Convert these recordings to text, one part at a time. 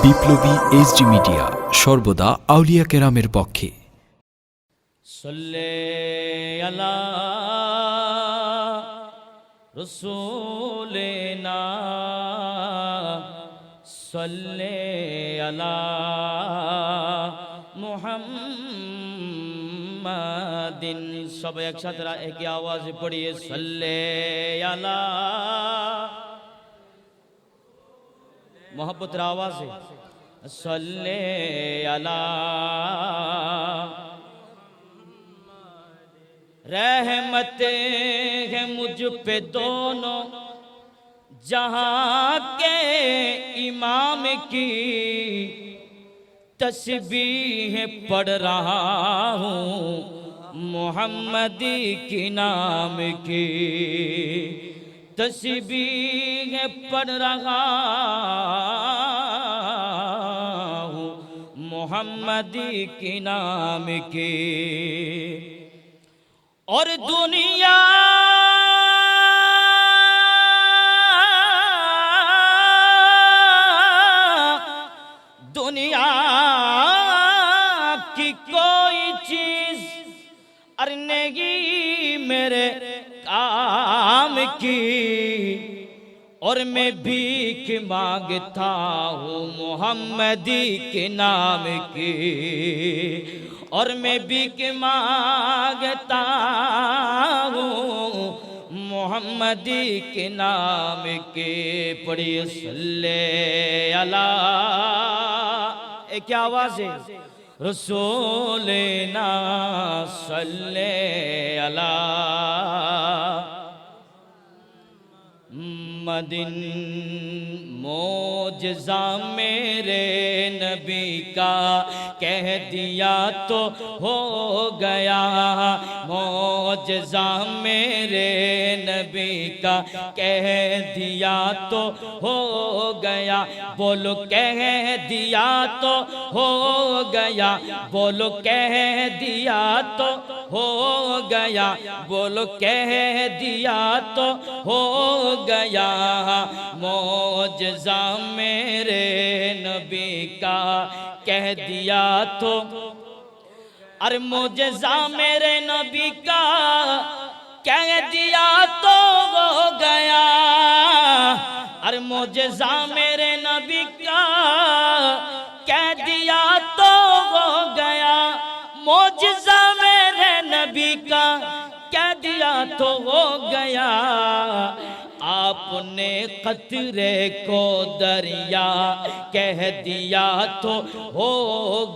বিপ্লবী HD media সর্বদা আউলিয়া কেরামের পক্ষে। সল্লে আলা রসুলিনা সল্লে আলা মুহাম্মাদিন। সবাই একসাথে একই আওয়াজে পড়িয়ে সল্লে আলা, मोहब्बत आवाज है सल्ले अला। रहमते हैं मुझ पे दोनों जहां के इमाम की, तस्बीह पढ़ रहा हूँ मोहम्मदी की नाम की, तस्बीह पढ़ रहा हूँ मोहम्मदी की नाम की। और दुनिया दुनिया की कोई चीज अरे नहीं मेरे काम की, और मैं भीख मांगता हूँ मोहम्मदी के नाम की, और मैं भीख मांगता हूँ मोहम्मदी के नाम के। पढ़िए सल्ले अला, क्या आवाज है रसूलिना सल्ले अला। मदिन मोजज़ा मेरे नबी का कह दिया तो हो गया, मोजज़ा मेरे नबी का कह दिया तो हो गया। बोलो कह दिया तो हो गया, बोलो कह दिया तो हो गया, बोलो कह दिया तो हो गया। मोजज़ा मेरे नबी का कह दिया तो, अरे मोजज़ा मेरे नबी का कह दिया तो हो गया, अरे मोजज़ा मेरे नबी का कह दिया तो हो गया। मोजज़ा मेरे नबी का कह दिया तो हो गया। आपने कतरे को दरिया कह दिया तो हो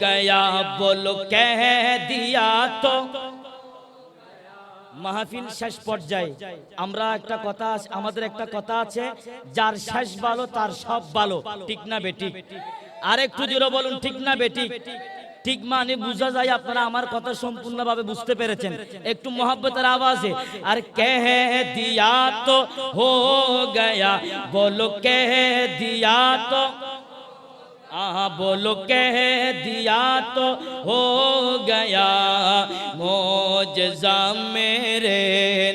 गया, बोलो कह दिया तो। মাহফিল শেষ পর্যায়ে আমরা একটা কথা আছে, আমাদের একটা কথা আছে, যার শেষ ভালো তার সব ভালো, ঠিক না বেঠিক? আরেকটু জোরে বলুন ঠিক না বেঠিক? ঠিক মানে বুঝা যায় আপনারা আমার কথা সম্পূর্ণভাবে বুঝতে পেরেছেন। একটু মোহব্বতের আওয়াজে আর কহ দিয়া তো হো গয়া, বলো কহ দিয়া তো, बोलो कह दिया तो हो गया। मोजज़ा मेरे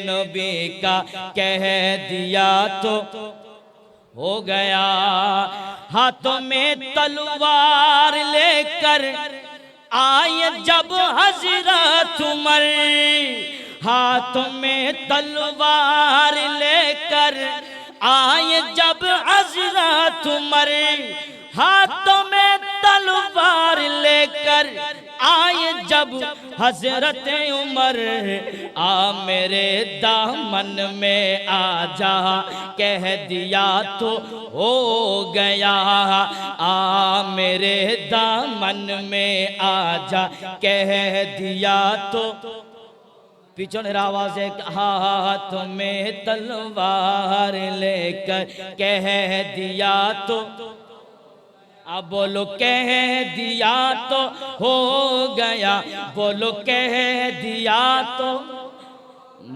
नबी का कह दिया तो हो गया। हाथों में तलवार लेकर आए जब हज़रत उमर, हाथों में तलवार लेकर आए जब हज़रत उमर, हाथों में तलवार लेकर आए जब हजरत उमर, आ मेरे दामन में आ जा कह दिया तो हो गया, आ मेरे दामन में आ जा कह दिया तो। पिछने आवाज है हाथ में तलवार लेकर कह दिया तो, अब बोलो कह दिया तो हो गया, बोलो कह दिया तो।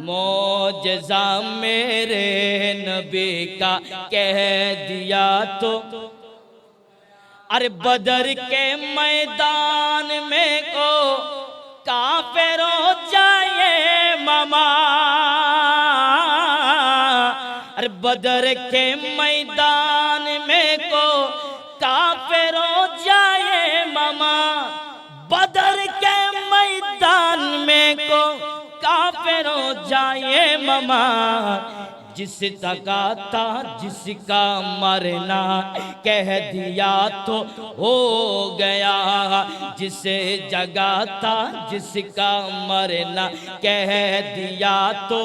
मोजज़ा मेरे नबी का कह दिया तो, अरे बदर के मैदान में को काफिर हो जाए मामा, अरे बदर के मैदान में को काफिर हो जाए ममा, जिस तकाता जिसका मरना कह दिया तो हो गया, जिसे जगाता जिसका मरना कह दिया तो,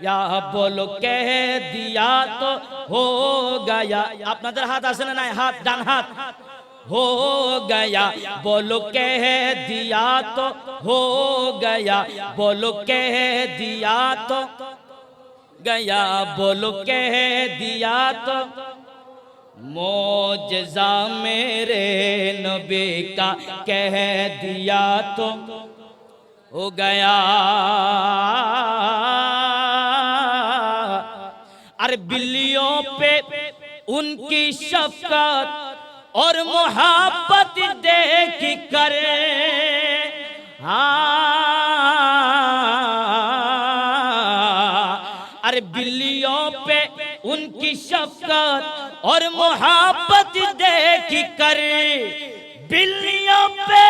या बोलो कह दिया तो हो गया। আপনাদের হাত আছে না নাই? হাত, ডান হাত। हो गया, बोलो कह दिया तो हो गया, बोलो कह दिया तो गया, बोलो कह दिया तो। मोजज़ा मेरे नबी का कह दिया तो हो गया। अरे बिल्लियों पे उनकी शफकत और मोहब्बत देख कर, अरे बिल्लियों पे उनकी शफकत और मोहब्बत देख कर, बिल्लियों पे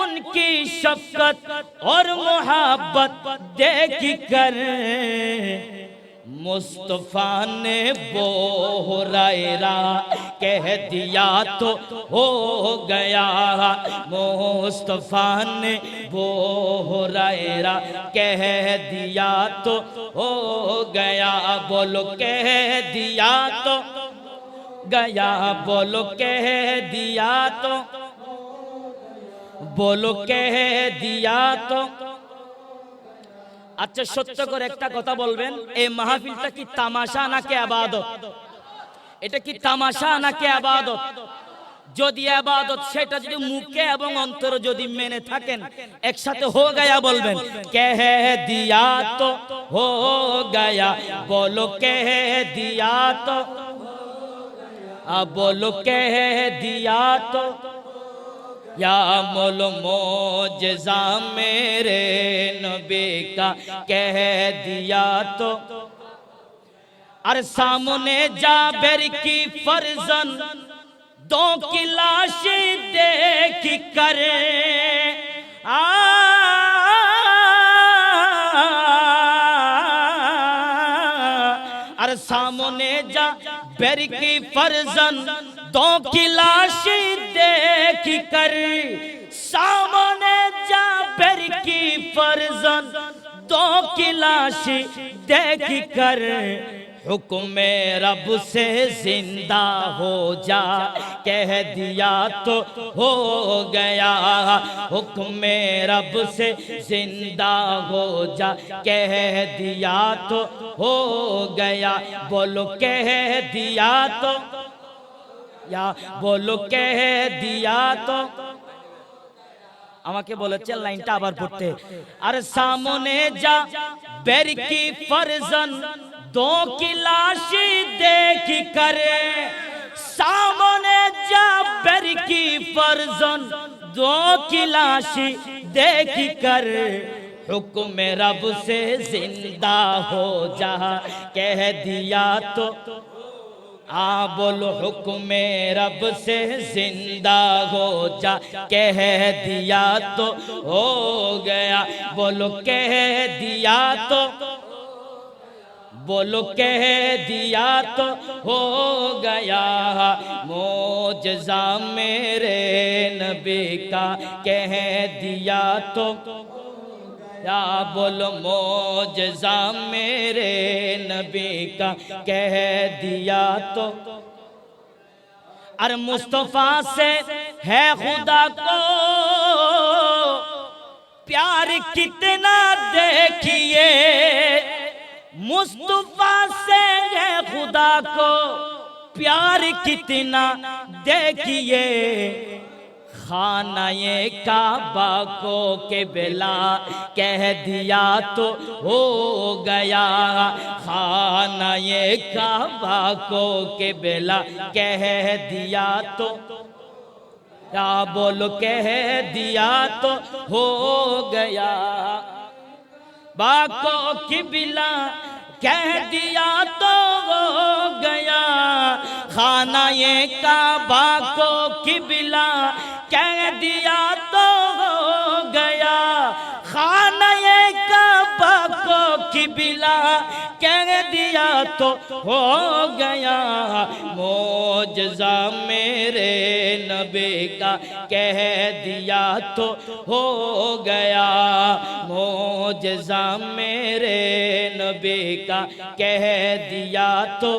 उनकी शफकत और मोहब्बत देख कर, मुस्तफा ने वो हुरैरा कह दिया तो हो गया, मुस्तफा ने वो हुरैरा कह दिया तो हो गया, बोलो कह दिया तो गया, बोलो कह दिया तो, बोलो कह दिया तो। আচ্ছা সত্য করে একটা কথা বলবেন, এই মাহফিলটা কি তামাশা নাকি ইবাদত? এটা কি তামাশা নাকি ইবাদত? যদি ইবাদত সেটা যদি মুখে এবং অন্তরে যদি মেনে থাকেন, একসাথে হো গয়া বলবেন, কহ দিয়া তো হো গয়া, বলো কহ দিয়া তো, बोलो कह दिया तो, या मोलो मोजज़ा मेरे नबी का कह दिया तो। अरे सामने जाबिर की फर्जन दो की लाश देख कर, अरे सामने जाबिर की फर्जन दो की लाश देख कर, सामने जाबिर की फर्जन दो की लाश देख कर, हुक्म रब से जिंदा हो जा कह दिया तो हो गया, हुक्म रब से जिंदा हो जा कह दिया तो हो गया, बोलो कह दिया तो, या बोलो कह दिया तो। আমাকে বলেছেন লাইনটা আবার পড়তে, আর সামনে যা বের কি ফরজন दो की लाश देख कर, सामने जाबिर की फर्जन दो की लाश देख कर, हुक्म रब से जिंदा हो जा कह दिया तो, बोलो हुक्म रब से जिंदा हो जा कह दिया तो हो गया, बोलो कह दिया तो, बोलो कह दिया तो हो गया, मोजज़ा मेरे नबी का कह दिया तो, या बोलो मोजज़ा मेरे नबी का कह दिया तो। अरे मुस्तफा से है खुदा को प्यार कितना देखिए, मुस्तफा से है खुदा को प्यार कितना देखिए, खानाए काबा को किबला कह दिया तो हो गया, खानाए काबा को किबला कह दिया तो, या बोलो कह दिया तो हो गया, बाको किबला कह दिया तो हो गया, खानाए काबा को किबला कह दिया तो हो गया, खानाए काबा कह दिया तो हो गया, मौजज़ा मेरे नबी का कह दिया तो हो गया, मौजज़ा मेरे नबी का कह दिया तो